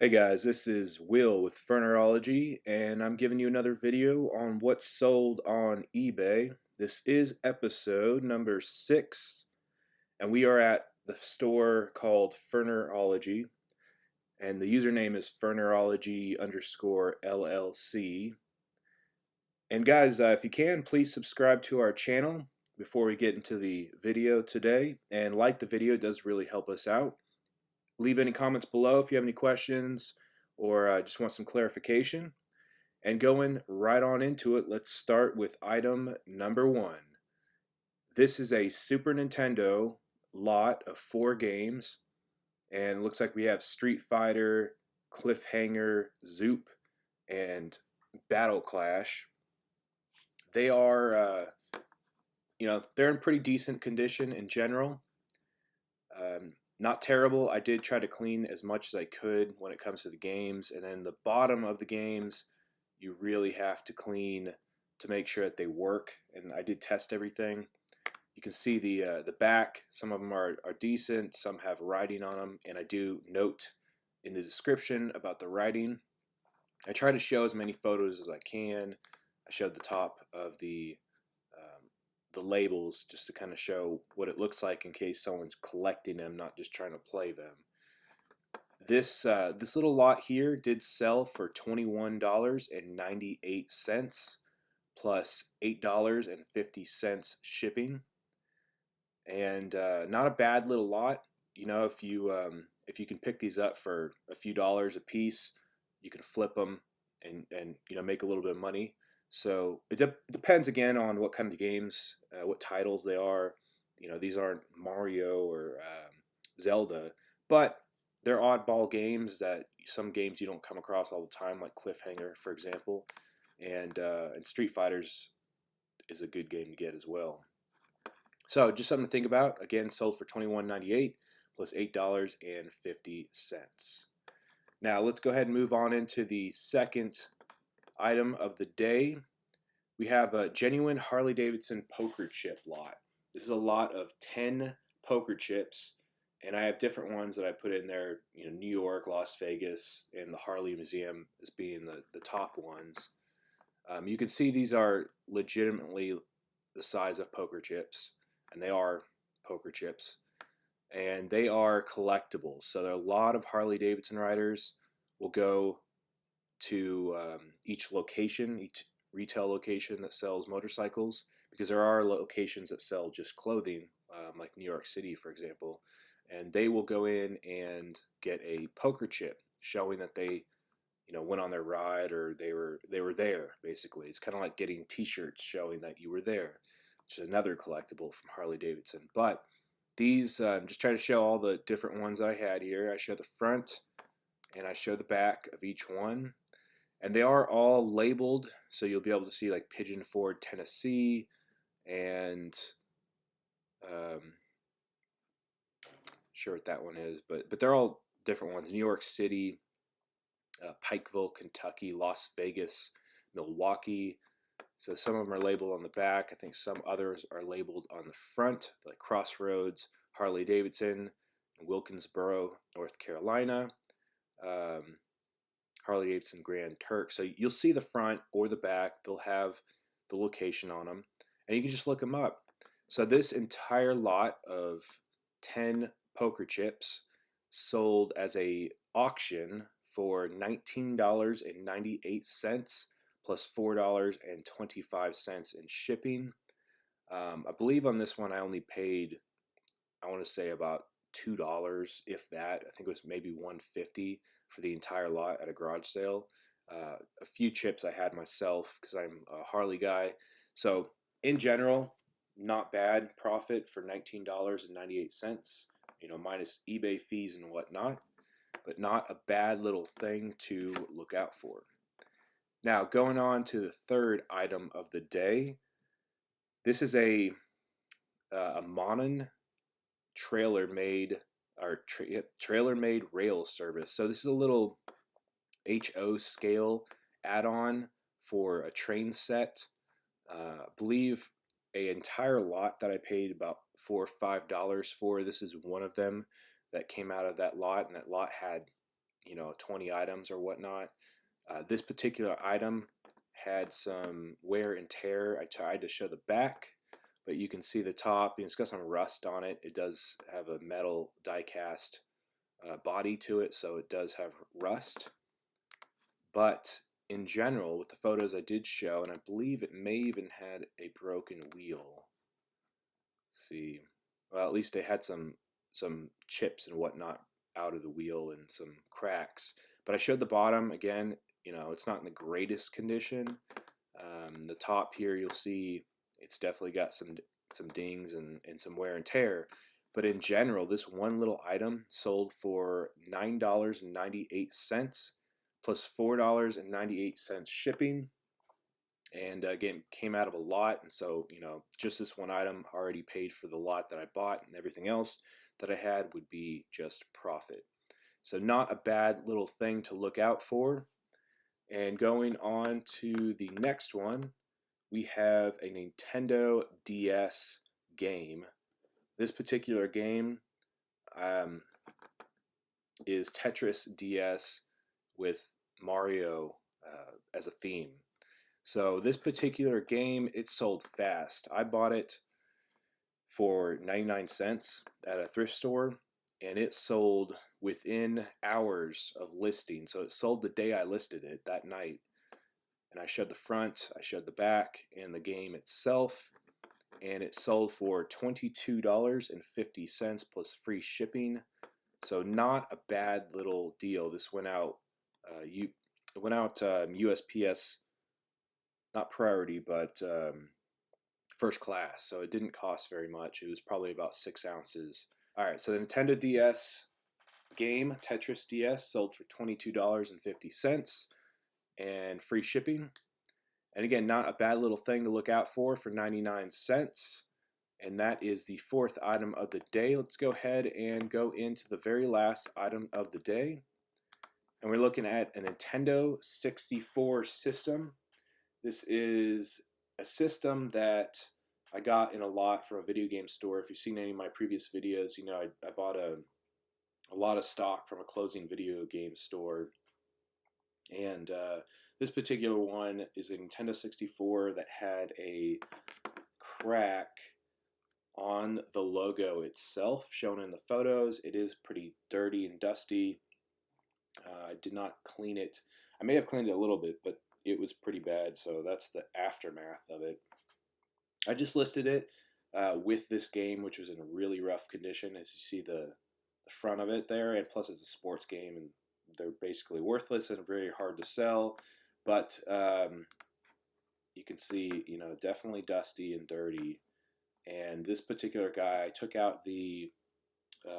Hey guys, this is Will with Furnerology, and I'm giving you another video on what's sold on eBay. This is episode number 6, and we are at the store called Furnerology, and the username is Furnerology underscore LLC. And guys, if you can, please subscribe to our channel before we get into the video today, and like the video. It does really help us out. Leave any comments below if you have any questions or just want some clarification. And going right on into it, let's start with item number 1. This is a Super Nintendo lot of 4 games, and it looks like we have Street Fighter, Cliffhanger, Zoop, and Battle Clash. They are, they're in pretty decent condition in general. Not terrible. I did try to clean as much as I could when it comes to the games, and then the bottom of the games you really have to clean to make sure that they work, and I did test everything. You can see the back. Some of them are decent, some have writing on them, and I do note in the description about the writing. I try to show as many photos as I can. I showed the top of the labels just to kind of show what it looks like in case someone's collecting them, not just trying to play them. This little lot here did sell for $21.98 plus $8.50 shipping, and not a bad little lot. You know, if you can pick these up for a few dollars a piece, you can flip them and make a little bit of money. So it depends again on what kind of games, what titles they are. These aren't Mario or Zelda, but they're oddball games that some games you don't come across all the time, like Cliffhanger, for example, and Street Fighters is a good game to get as well. So just something to think about. Again, sold for $21.98 plus $8.50. Now let's go ahead and move on into the second item of the day. We have a genuine Harley-Davidson poker chip lot. This is a lot of 10 poker chips, and I have different ones that I put in there, New York, Las Vegas, and the Harley Museum as being the top ones. You can see these are legitimately the size of poker chips, and they are poker chips, and they are collectibles. So there are a lot of Harley-Davidson riders will go to each location, each retail location that sells motorcycles, because there are locations that sell just clothing, like New York City, for example, and they will go in and get a poker chip showing that they, went on their ride, or they were there. Basically, it's kind of like getting T-shirts showing that you were there, which is another collectible from Harley Davidson. But these, I'm just trying to show all the different ones that I had here. I show the front and I show the back of each one. And they are all labeled, so you'll be able to see like Pigeon Forge, Tennessee, and sure what that one is, but they're all different ones. New York City, Pikeville, Kentucky, Las Vegas, Milwaukee. So some of them are labeled on the back. I think some others are labeled on the front, like Crossroads, Harley Davidson, Wilkinsboro, North Carolina. Harley Davidson Grand Turk. So you'll see the front or the back. They'll have the location on them, and you can just look them up. So this entire lot of 10 poker chips sold as a auction for $19.98 plus $4.25 in shipping. I believe on this one I only paid, I want to say about $2, if that. I think it was maybe $1.50 for the entire lot at a garage sale. A few chips I had myself because I'm a Harley guy. So in general, not bad profit for $19.98, minus eBay fees and whatnot, but not a bad little thing to look out for. Now going on to the third item of the day. This is a Manan trailer made rail service. So this is a little HO scale add-on for a train set. I believe an entire lot that I paid about $4 or $5 for. This is one of them that came out of that lot, and that lot had 20 items or whatnot. This particular item had some wear and tear. I tried to show the back, but you can see the top. It's got some rust on it. It does have a metal die-cast body to it, so it does have rust. But in general, with the photos I did show, and I believe it may even had a broken wheel. Let's see, well, at least it had some chips and whatnot out of the wheel and some cracks. But I showed the bottom again. It's not in the greatest condition. The top here, you'll see it's definitely got some dings and some wear and tear. But in general, this one little item sold for $9.98 plus $4.98 shipping. And again, came out of a lot, and so just this one item already paid for the lot that I bought, and everything else that I had would be just profit. So not a bad little thing to look out for. And going on to the next one, we have a Nintendo DS game. This particular game is Tetris DS with Mario as a theme. So this particular game, it sold fast. I bought it for 99 cents at a thrift store, and it sold within hours of listing. So it sold the day I listed it, that night. And I showed the front, I showed the back, and the game itself. And it sold for $22.50 plus free shipping. So not a bad little deal. This went out, USPS, not priority, but first class. So it didn't cost very much. It was probably about 6 ounces. All right, so the Nintendo DS game, Tetris DS, sold for $22.50 and free shipping. And again, not a bad little thing to look out for 99 cents. And that is the fourth item of the day. Let's go ahead and go into the very last item of the day. And we're looking at a Nintendo 64 system. This is a system that I got in a lot from a video game store. If you've seen any of my previous videos, I bought a lot of stock from a closing video game store. And this particular one is a Nintendo 64 that had a crack on the logo itself shown in the photos. It is pretty dirty and dusty. I did not clean it. I may have cleaned it a little bit, but it was pretty bad, so that's the aftermath of it. I just listed it with this game, which was in really rough condition, as you see the front of it there, and plus it's a sports game, and they're basically worthless and very hard to sell. But you can see, definitely dusty and dirty. And this particular guy, I took out the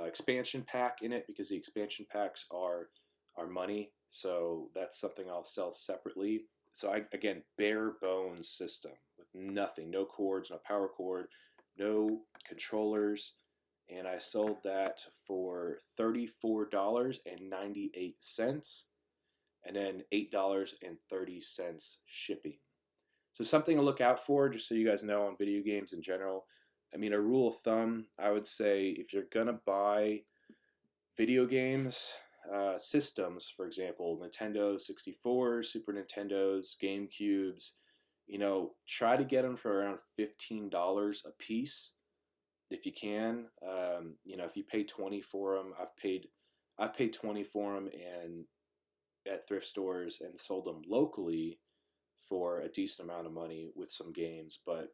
expansion pack in it because the expansion packs are money, so that's something I'll sell separately. So again, bare bones system with nothing, no cords, no power cord, no controllers, and I sold that for $34.98, and then $8.30 shipping. So something to look out for, just so you guys know, on video games in general. I mean, a rule of thumb, I would say, if you're gonna buy video games, systems, for example, Nintendo 64s, Super Nintendos, GameCubes, try to get them for around $15 a piece if you can. If you pay 20 for them, I've paid 20 for them and at thrift stores and sold them locally for a decent amount of money with some games. But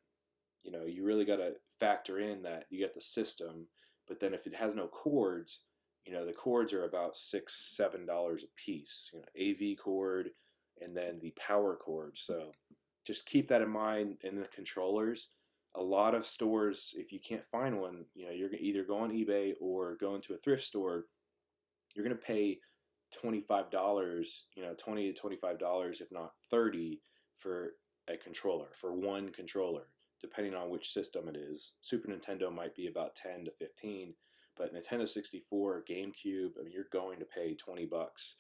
you really got to factor in that you get the system, but then if it has no cords, the cords are about $6-7 a piece. AV cord and then the power cord. So just keep that in mind. And the controllers, a lot of stores, if you can't find one, you're gonna either go on eBay or go into a thrift store. You're gonna pay $25, $20 to $25, if not $30, for a controller, for one controller, depending on which system it is. Super Nintendo might be about 10 to 15, but Nintendo 64, GameCube, I mean, you're going to pay 20 bucks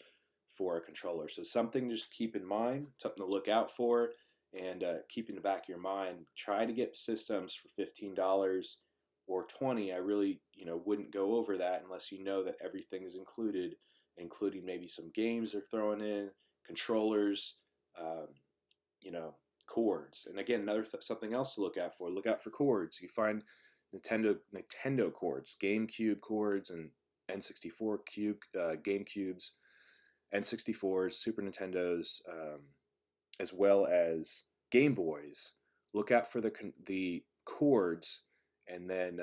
for a controller. So something to just keep in mind, something to look out for, and keep in the back of your mind. Try to get systems for $15 or $20. I really, wouldn't go over that unless you know that everything is included including maybe some games they're throwing in, controllers, um, you know, cords. And again, something else to look out for. Look out for cords. You find Nintendo cords, GameCube cords, and N64 GameCubes, N64s, Super Nintendos, as well as Game Boys. Look out for the cords, and then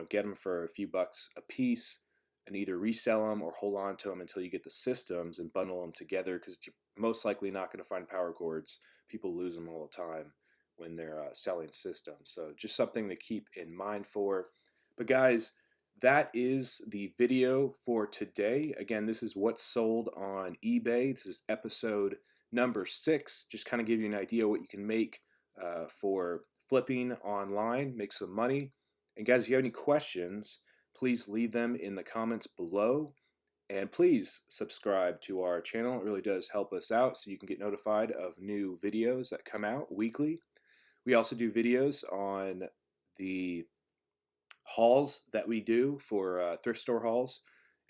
get them for a few bucks a piece, and either resell them or hold on to them until you get the systems and bundle them together, because you're most likely not going to find power cords. People lose them all the time when they're selling systems. So just something to keep in mind for. But guys, that is the video for today. Again, this is what's sold on eBay. This is episode number 6. Just kind of give you an idea what you can make for flipping online, make some money. And guys, if you have any questions, please leave them in the comments below. And please subscribe to our channel. It really does help us out so you can get notified of new videos that come out weekly. We also do videos on the hauls that we do for thrift store hauls,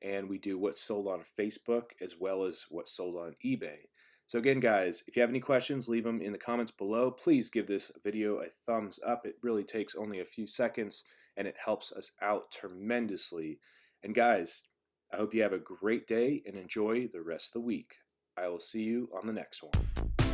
and we do what's sold on Facebook as well as what's sold on eBay. So again, guys, if you have any questions, leave them in the comments below. Please give this video a thumbs up. It really takes only a few seconds, and it helps us out tremendously. And guys, I hope you have a great day and enjoy the rest of the week. I will see you on the next one.